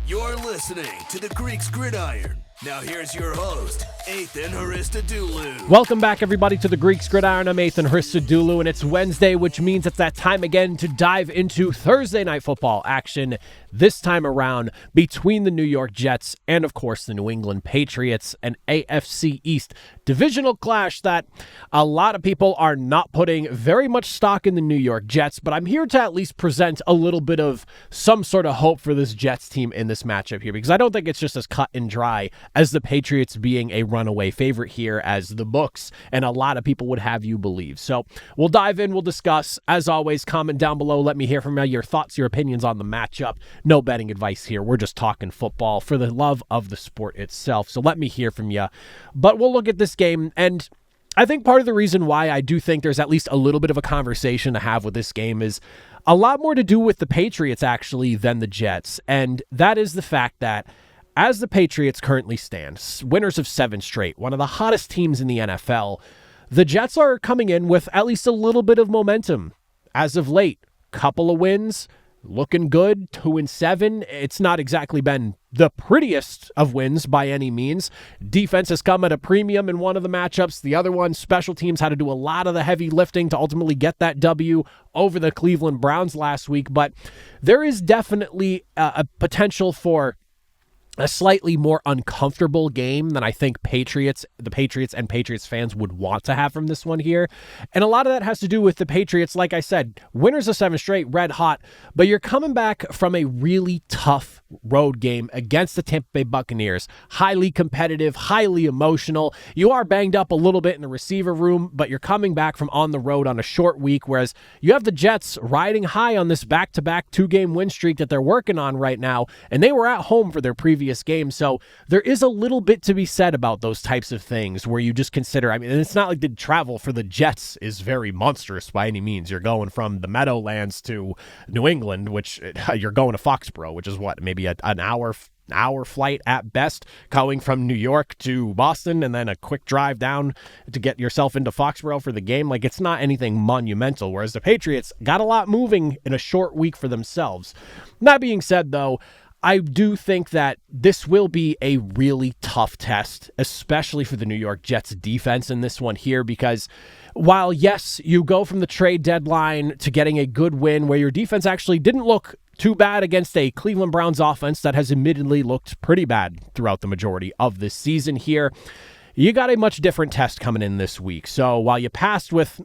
You're listening to the Greeks Gridiron. Now here's your host, Ethan Haristadoulou. Welcome back, everybody, to the Greeks Gridiron. I'm Ethan Haristadoulou, and it's Wednesday, which means it's that time again to dive into Thursday Night Football action, this time around between the New York Jets and, of course, the New England Patriots, an AFC East divisional clash that a lot of people are not putting very much stock in the New York Jets, but I'm here to at least present a little bit of some sort of hope for this Jets team in this matchup here, because I don't think it's just as cut and dry as the Patriots being a runaway favorite here as the books and a lot of people would have you believe. So we'll dive in, we'll discuss. As always, comment down below. Let me hear from you, your thoughts, your opinions on the matchup. No betting advice here. We're just talking football for the love of the sport itself. So let me hear from you. But we'll look at this game, and I think part of the reason why I do think there's at least a little bit of a conversation to have with this game is a lot more to do with the Patriots actually than the Jets. And that is the fact that as the Patriots currently stand, winners of 7 straight, one of the hottest teams in the NFL, the Jets are coming in with at least a little bit of momentum as of late. Couple of wins, looking good, 2-7. It's not exactly been the prettiest of wins by any means. Defense has come at a premium in one of the matchups. The other one, special teams, had to do a lot of the heavy lifting to ultimately get that W over the Cleveland Browns last week. But there is definitely a potential for a slightly more uncomfortable game than I think the Patriots and Patriots fans would want to have from this one here. And a lot of that has to do with the Patriots. Like I said, winners of 7 straight, red hot, but you're coming back from a really tough road game against the Tampa Bay Buccaneers. Highly competitive, highly emotional. You are banged up a little bit in the receiver room, but you're coming back from on the road on a short week, whereas you have the Jets riding high on this back-to-back 2-game win streak that they're working on right now, and they were at home for their previous game. So there is a little bit to be said about those types of things where you just consider, and it's not like the travel for the Jets is very monstrous by any means. You're going from the Meadowlands to New England, which you're going to Foxborough, which is what, maybe an hour flight at best, going from New York to Boston and then a quick drive down to get yourself into Foxborough for the game. Like, it's not anything monumental, whereas the Patriots got a lot moving in a short week for themselves. That being said, though, I do think that this will be a really tough test, especially for the New York Jets defense in this one here, because while, yes, you go from the trade deadline to getting a good win where your defense actually didn't look too bad against a Cleveland Browns offense that has admittedly looked pretty bad throughout the majority of this season here, you got a much different test coming in this week. So while you passed with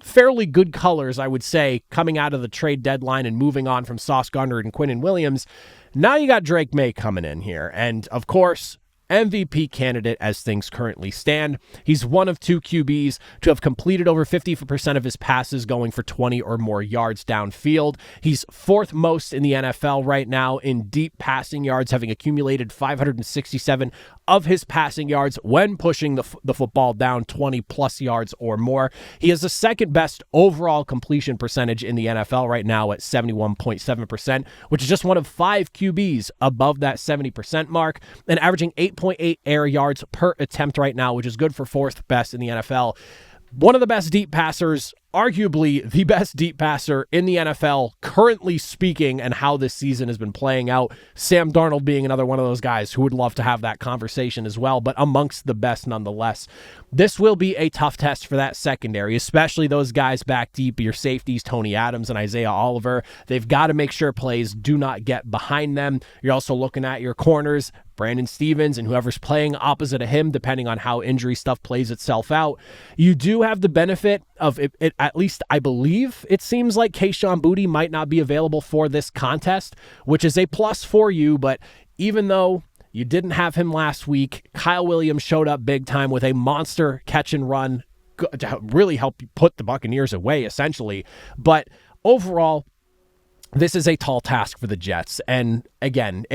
fairly good colors, I would say, coming out of the trade deadline and moving on from Sauce Gardner and Quinnen Williams, now you got Drake Maye coming in here. And, of course, MVP candidate as things currently stand. He's one of 2 QBs to have completed over 50% of his passes going for 20 or more yards downfield. He's 4th most in the NFL right now in deep passing yards, having accumulated 567 of his passing yards when pushing the football down 20 plus yards or more. He has the 2nd best overall completion percentage in the NFL right now at 71.7%, which is just one of 5 QBs above that 70% mark, and averaging 8.8 air yards per attempt right now, which is good for 4th best in the NFL. One of the best deep passers, arguably the best deep passer in the NFL, currently speaking, and how this season has been playing out. Sam Darnold being another one of those guys who would love to have that conversation as well, but amongst the best nonetheless. This will be a tough test for that secondary, especially those guys back deep, your safeties, Tony Adams and Isaiah Oliver. They've got to make sure plays do not get behind them. You're also looking at your corners, Brandon Stevens, and whoever's playing opposite of him, depending on how injury stuff plays itself out. You do have the benefit of it, at least I believe it seems like Kayshon Boutte might not be available for this contest, which is a plus for you. But even though you didn't have him last week, Kyle Williams showed up big time with a monster catch and run to really help put the Buccaneers away, essentially. But overall, this is a tall task for the Jets. And again,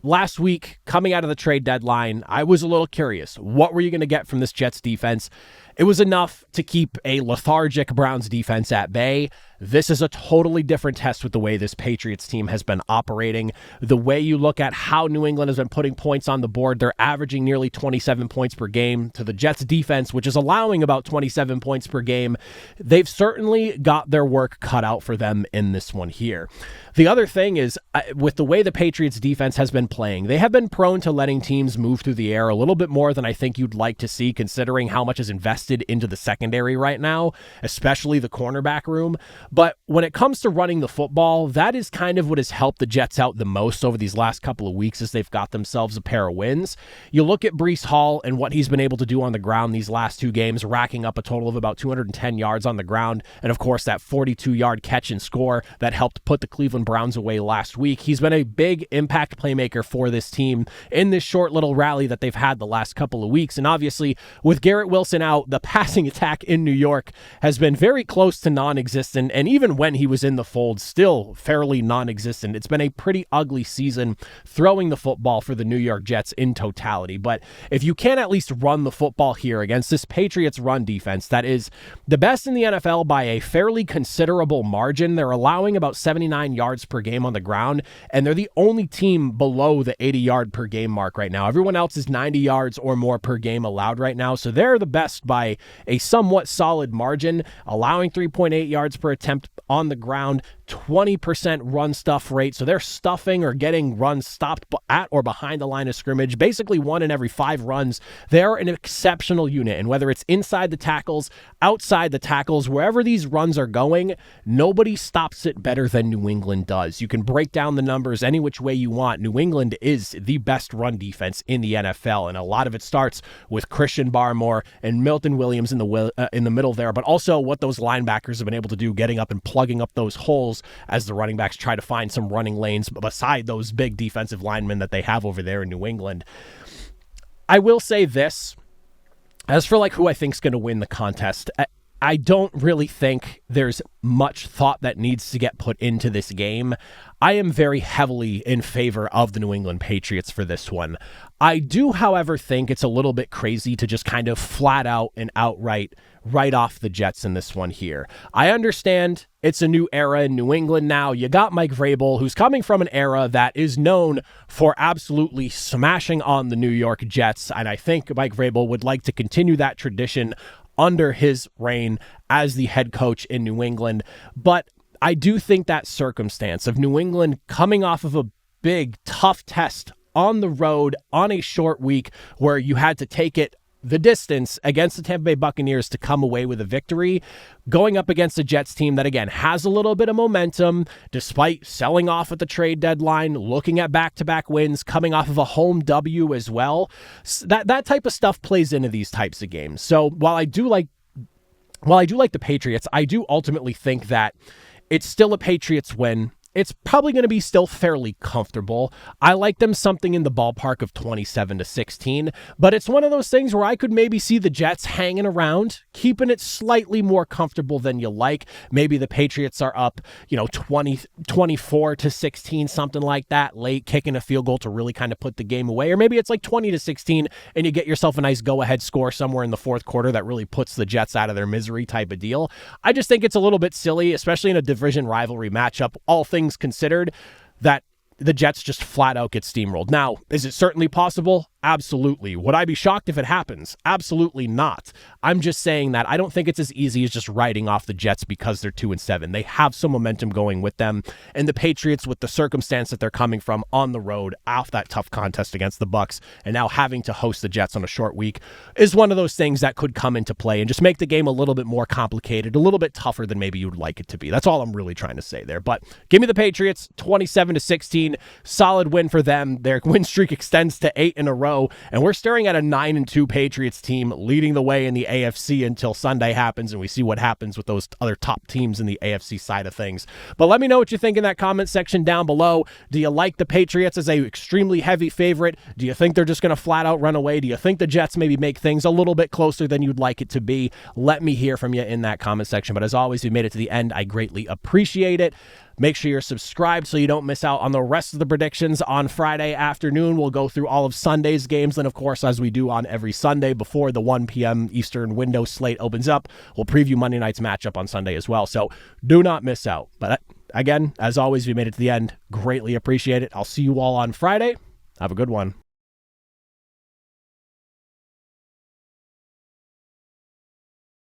last week, coming out of the trade deadline, I was a little curious. What were you going to get from this Jets defense? It was enough to keep a lethargic Browns defense at bay. This is a totally different test with the way this Patriots team has been operating. The way you look at how New England has been putting points on the board, they're averaging nearly 27 points per game to the Jets defense, which is allowing about 27 points per game. They've certainly got their work cut out for them in this one here. The other thing is, with the way the Patriots defense has been playing, they have been prone to letting teams move through the air a little bit more than I think you'd like to see, considering how much is invested into the secondary right now, especially the cornerback room. But when it comes to running the football, that is kind of what has helped the Jets out the most over these last couple of weeks as they've got themselves a pair of wins. You look at Breece Hall and what he's been able to do on the ground these last 2 games, racking up a total of about 210 yards on the ground, and of course that 42-yard catch and score that helped put the Cleveland Browns away last week. He's been a big impact playmaker for this team in this short little rally that they've had the last couple of weeks. And obviously, with Garrett Wilson out, the passing attack in New York has been very close to non-existent, and even when he was in the fold, still fairly non-existent. It's been a pretty ugly season throwing the football for the New York Jets in totality. But if you can at least run the football here against this Patriots run defense that is the best in the NFL by a fairly considerable margin, they're allowing about 79 yards per game on the ground, and they're the only team below the 80-yard per game mark right now. Everyone else is 90 yards or more per game allowed right now, so they're the best by a somewhat solid margin, allowing 3.8 yards per attempt on the ground, 20% run stuff rate, so they're stuffing or getting runs stopped at or behind the line of scrimmage. Basically 1 in every 5 runs. They're an exceptional unit, and whether it's inside the tackles, outside the tackles, wherever these runs are going, nobody stops it better than New England does. You can break down the numbers any which way you want. New England is the best run defense in the NFL, and a lot of it starts with Christian Barmore and Milton Williams in the middle there, but also what those linebackers have been able to do, getting up and plugging up those holes as the running backs try to find some running lanes beside those big defensive linemen that they have over there in New England. I will say this, as for like who I think is going to win the contest, I don't really think there's much thought that needs to get put into this game. I am very heavily in favor of the New England Patriots for this one. I do, however, think it's a little bit crazy to just kind of flat out and outright write off the Jets in this one here. I understand it's a new era in New England now. You got Mike Vrabel, who's coming from an era that is known for absolutely smashing on the New York Jets, and I think Mike Vrabel would like to continue that tradition under his reign as the head coach in New England. But I do think that circumstance of New England coming off of a big, tough test on the road on a short week where you had to take it the distance against the Tampa Bay Buccaneers to come away with a victory, going up against a Jets team that, again, has a little bit of momentum, despite selling off at the trade deadline, looking at back-to-back wins, coming off of a home W as well. That type of stuff plays into these types of games. So while I do like the Patriots, I do ultimately think that it's still a Patriots win. It's probably going to be still fairly comfortable. I like them something in the ballpark of 27-16, but it's one of those things where I could maybe see the Jets hanging around, keeping it slightly more comfortable than you like. Maybe the Patriots are up, 24-16, something like that, late, kicking a field goal to really kind of put the game away. Or maybe it's like 20-16 and you get yourself a nice go-ahead score somewhere in the fourth quarter that really puts the Jets out of their misery type of deal. I just think it's a little bit silly, especially in a division rivalry matchup, all things considered, that the Jets just flat out get steamrolled. Now, is it certainly possible? Absolutely. Would I be shocked if it happens? Absolutely not. I'm just saying that I don't think it's as easy as just writing off the Jets because they're 2-7. They have some momentum going with them, and the Patriots, with the circumstance that they're coming from on the road off that tough contest against the Bucs, and now having to host the Jets on a short week, is one of those things that could come into play and just make the game a little bit more complicated, a little bit tougher than maybe you'd like it to be. That's all I'm really trying to say there. But give me the Patriots, 27-16. Solid win for them. Their win streak extends to 8 in a row. And we're staring at a 9-2 Patriots team leading the way in the AFC until Sunday happens and we see what happens with those other top teams in the AFC side of things. But let me know what you think in that comment section down below. Do you like the Patriots as a extremely heavy favorite? Do you think they're just going to flat out run away? Do you think the Jets maybe make things a little bit closer than you'd like it to be? Let me hear from you in that comment section. But as always, if you made it to the end, I greatly appreciate it. Make sure you're subscribed so you don't miss out on the rest of the predictions on Friday afternoon. We'll go through all of Sunday's games. And, of course, as we do on every Sunday before the 1 p.m. Eastern window slate opens up, we'll preview Monday night's matchup on Sunday as well. So do not miss out. But, again, as always, we made it to the end. Greatly appreciate it. I'll see you all on Friday. Have a good one.